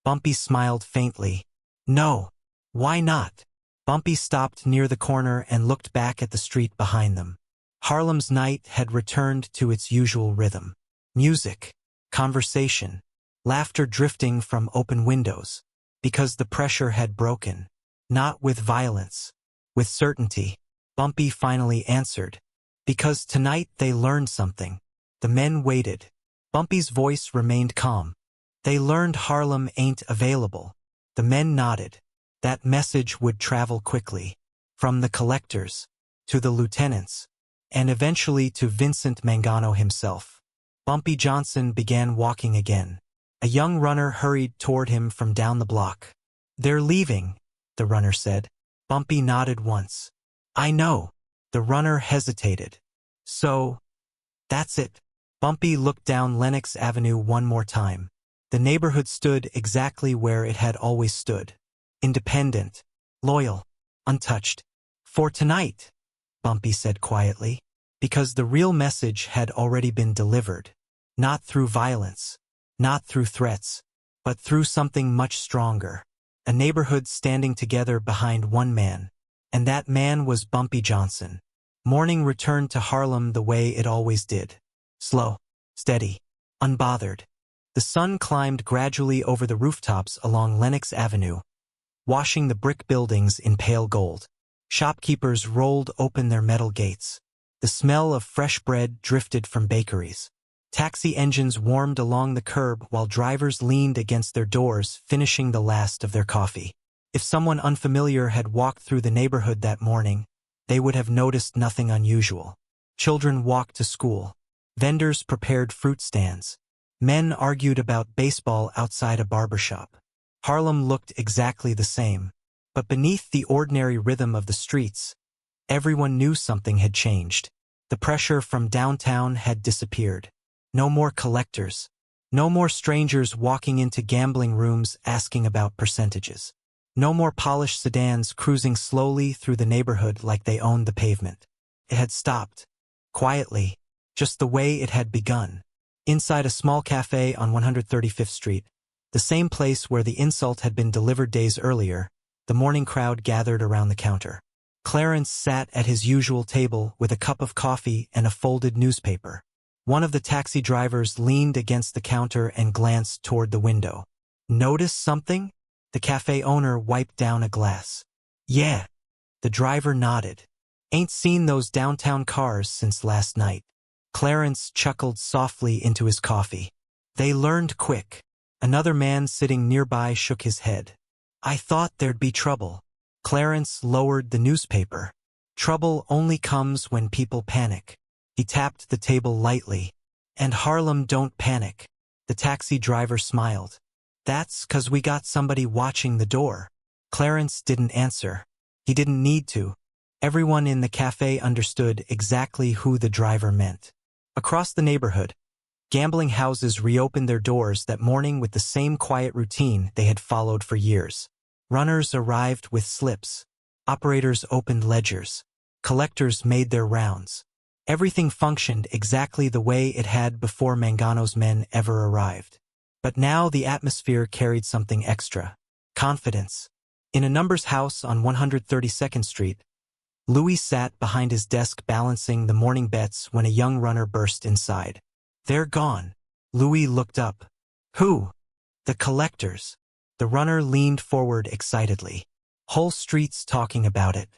A: Bumpy smiled faintly. No. Why not? Bumpy stopped near the corner and looked back at the street behind them. Harlem's night had returned to its usual rhythm. Music, conversation, laughter drifting from open windows. Because the pressure had broken. Not with violence. With certainty. Bumpy finally answered. Because tonight they learned something. The men waited. Bumpy's voice remained calm. They learned Harlem ain't available. The men nodded. That message would travel quickly. From the collectors, to the lieutenants, and eventually to Vincent Mangano himself. Bumpy Johnson began walking again. A young runner hurried toward him from down the block. They're leaving, the runner said. Bumpy nodded once. I know. The runner hesitated. So, that's it. Bumpy looked down Lenox Avenue one more time. The neighborhood stood exactly where it had always stood. Independent, loyal, untouched. For tonight, Bumpy said quietly, because the real message had already been delivered. Not through violence, not through threats, but through something much stronger. A neighborhood standing together behind one man. And that man was Bumpy Johnson. Morning returned to Harlem the way it always did. Slow, steady, unbothered. The sun climbed gradually over the rooftops along Lenox Avenue, washing the brick buildings in pale gold. Shopkeepers rolled open their metal gates. The smell of fresh bread drifted from bakeries. Taxi engines warmed along the curb while drivers leaned against their doors, finishing the last of their coffee. If someone unfamiliar had walked through the neighborhood that morning, they would have noticed nothing unusual. Children walked to school. Vendors prepared fruit stands. Men argued about baseball outside a barbershop. Harlem looked exactly the same, but beneath the ordinary rhythm of the streets, everyone knew something had changed. The pressure from downtown had disappeared. No more collectors. No more strangers walking into gambling rooms asking about percentages. No more polished sedans cruising slowly through the neighborhood like they owned the pavement. It had stopped. Quietly. Just the way it had begun. Inside a small cafe on 135th Street, the same place where the insult had been delivered days earlier, the morning crowd gathered around the counter. Clarence sat at his usual table with a cup of coffee and a folded newspaper. One of the taxi drivers leaned against the counter and glanced toward the window. "Notice something?" The cafe owner wiped down a glass. "Yeah." The driver nodded. "Ain't seen those downtown cars since last night." Clarence chuckled softly into his coffee. "They learned quick." Another man sitting nearby shook his head. "I thought there'd be trouble." Clarence lowered the newspaper. "Trouble only comes when people panic." He tapped the table lightly. "And Harlem don't panic." The taxi driver smiled. "That's 'cause we got somebody watching the door." Clarence didn't answer. He didn't need to. Everyone in the cafe understood exactly who the driver meant. Across the neighborhood, gambling houses reopened their doors that morning with the same quiet routine they had followed for years. Runners arrived with slips. Operators opened ledgers. Collectors made their rounds. Everything functioned exactly the way it had before Mangano's men ever arrived. But now the atmosphere carried something extra. Confidence. In a numbers house on 132nd Street, Louis sat behind his desk balancing the morning bets when a young runner burst inside. "They're gone." Louis looked up. "Who?" "The collectors." The runner leaned forward excitedly. "Whole streets talking about it.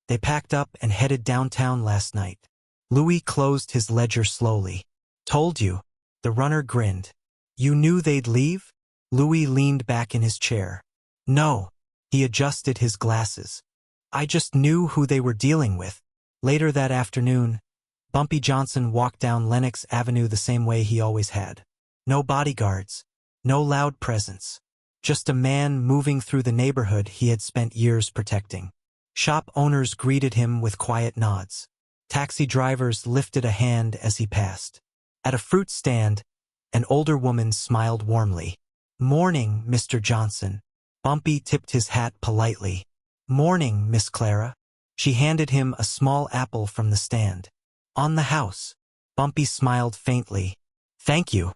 A: They packed up and headed downtown last night." Louis closed his ledger slowly. "Told you." The runner grinned. "You knew they'd leave?" Louis leaned back in his chair. "No." He adjusted his glasses. "I just knew who they were dealing with." Later that afternoon, Bumpy Johnson walked down Lenox Avenue the same way he always had. No bodyguards. No loud presence. Just a man moving through the neighborhood he had spent years protecting. Shop owners greeted him with quiet nods. Taxi drivers lifted a hand as he passed. At a fruit stand, an older woman smiled warmly. "Morning, Mr. Johnson." Bumpy tipped his hat politely. "Morning, Miss Clara." She handed him a small apple from the stand. "On the house." Bumpy smiled faintly. "Thank you."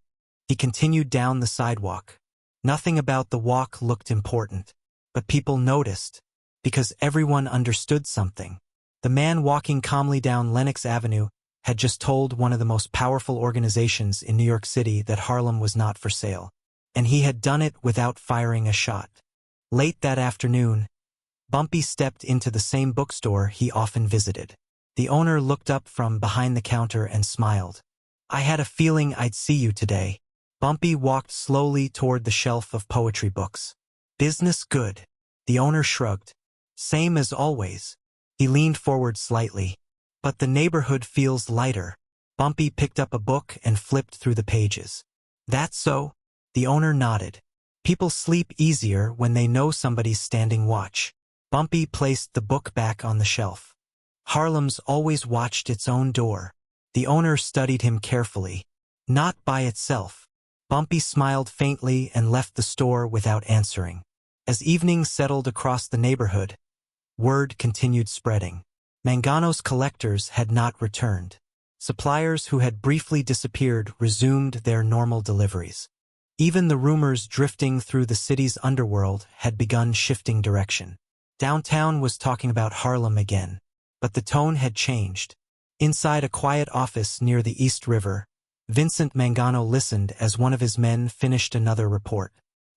A: He continued down the sidewalk. Nothing about the walk looked important, but people noticed, because everyone understood something. The man walking calmly down Lenox Avenue had just told one of the most powerful organizations in New York City that Harlem was not for sale, and he had done it without firing a shot. Late that afternoon, Bumpy stepped into the same bookstore he often visited. The owner looked up from behind the counter and smiled. "I had a feeling I'd see you today." Bumpy walked slowly toward the shelf of poetry books. "Business good?" The owner shrugged. "Same as always." He leaned forward slightly. "But the neighborhood feels lighter." Bumpy picked up a book and flipped through the pages. "That so?" The owner nodded. "People sleep easier when they know somebody's standing watch." Bumpy placed the book back on the shelf. "Harlem's always watched its own door." The owner studied him carefully. "Not by itself." Bumpy smiled faintly and left the store without answering. As evening settled across the neighborhood, word continued spreading. Mangano's collectors had not returned. Suppliers who had briefly disappeared resumed their normal deliveries. Even the rumors drifting through the city's underworld had begun shifting direction. Downtown was talking about Harlem again, but the tone had changed. Inside a quiet office near the East River, Vincent Mangano listened as one of his men finished another report.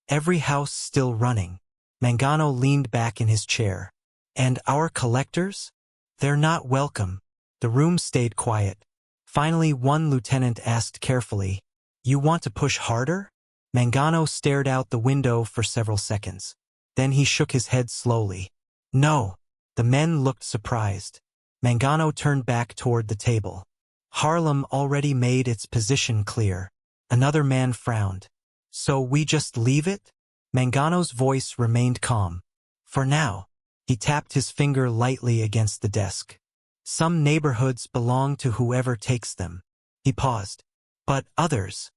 A: "Every house still running." Mangano leaned back in his chair. "And our collectors? They're not welcome." The room stayed quiet. Finally, one lieutenant asked carefully, "You want to push harder?" Mangano stared out the window for several seconds. Then he shook his head slowly. No. The men looked surprised. Mangano turned back toward the table. Harlem already made its position clear. Another man frowned. So we just leave it? Mangano's voice remained calm. For now. He tapped his finger lightly against the desk. Some neighborhoods belong to whoever takes them. He paused. But others,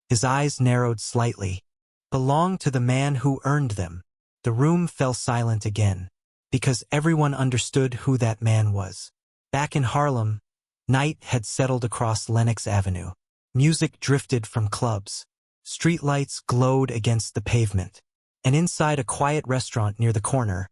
A: his eyes narrowed slightly, belong to the man who earned them. The room fell silent again, because everyone understood who that man was. Back in Harlem, night had settled across Lenox Avenue. Music drifted from clubs. Streetlights glowed against the pavement. And inside a quiet restaurant near the corner,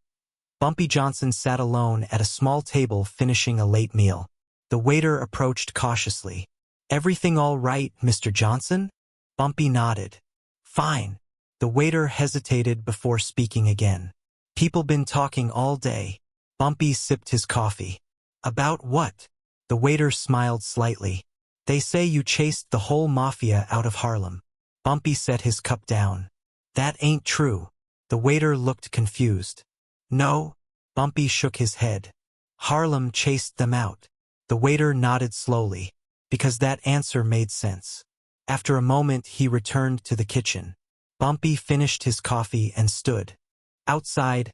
A: Bumpy Johnson sat alone at a small table finishing a late meal. The waiter approached cautiously. Everything all right, Mr. Johnson? Bumpy nodded. Fine. The waiter hesitated before speaking again. People been talking all day. Bumpy sipped his coffee. About what? The waiter smiled slightly. They say you chased the whole Mafia out of Harlem. Bumpy set his cup down. That ain't true. The waiter looked confused. No? Bumpy shook his head. Harlem chased them out. The waiter nodded slowly, because that answer made sense. After a moment he returned to the kitchen. Bumpy finished his coffee and stood. Outside,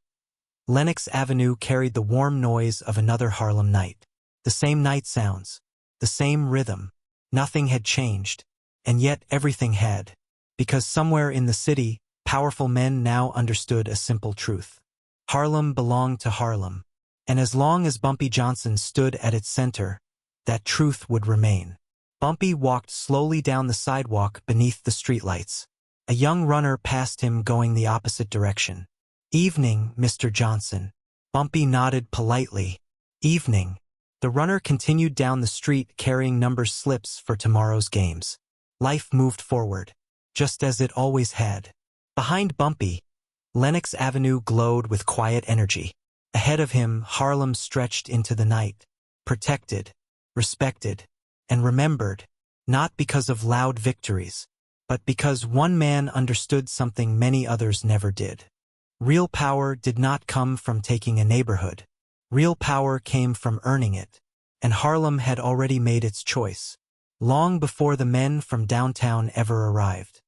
A: Lenox Avenue carried the warm noise of another Harlem night. The same night sounds, the same rhythm. Nothing had changed, and yet everything had. Because somewhere in the city, powerful men now understood a simple truth. Harlem belonged to Harlem, and as long as Bumpy Johnson stood at its center, that truth would remain. Bumpy walked slowly down the sidewalk beneath the streetlights. A young runner passed him going the opposite direction. Evening, Mr. Johnson. Bumpy nodded politely. Evening. The runner continued down the street carrying number slips for tomorrow's games. Life moved forward, just as it always had. Behind Bumpy, Lenox Avenue glowed with quiet energy. Ahead of him, Harlem stretched into the night, protected, respected, and remembered, not because of loud victories, but because one man understood something many others never did. Real power did not come from taking a neighborhood. Real power came from earning it, and Harlem had already made its choice, long before the men from downtown ever arrived.